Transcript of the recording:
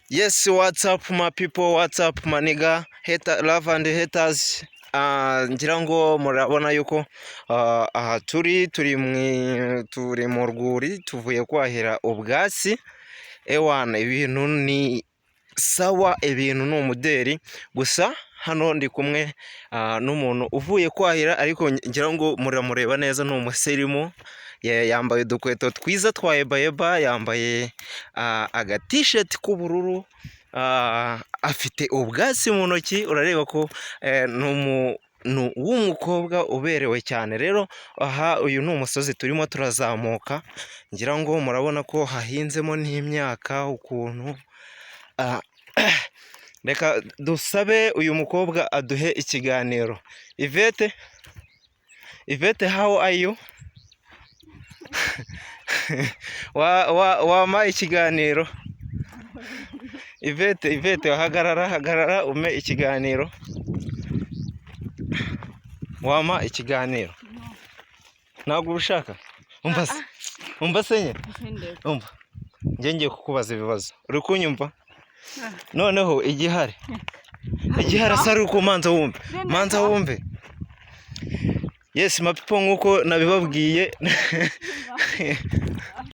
Yes, what's up my people, what's up my nigga, love and haters. Ngira ngo murabona yuko aha turi mu rwuri tuvuye kwahira ubwatsi. Ewana, ibintu ni sawa, ibintu ni umuderi. Gusa hano ndi kumwe n'umuntu uvuye kwahira, ariko ngira ngo muramureba neza, ni umusirimu. Yambaye udukweto twiza twa ebayeba, yambaye aga t-shirt k'ubururu, afite ubwatsi mu ntoki. Urareba ko ni w'umukobwa uberewe cyane. Rero aha uyu ni umusozi turimo turazamuka, ngira ngo murabona ko hahinzemo n'imyaka ukuntu. Reka dusabe uyu mukobwa aduhe ikiganiro. Yvette, how are you? wama ikiganiro. Yvette, hagarara ume ikiganiro. Wama ikiganiro. Ntabwo ushaka? Umva senye. Umva. Ngiye kukubaza ibibazo. Uri kunyumva? Noneho igihari asari uko manza wumve. Yes my people, nkuko nabibabwiye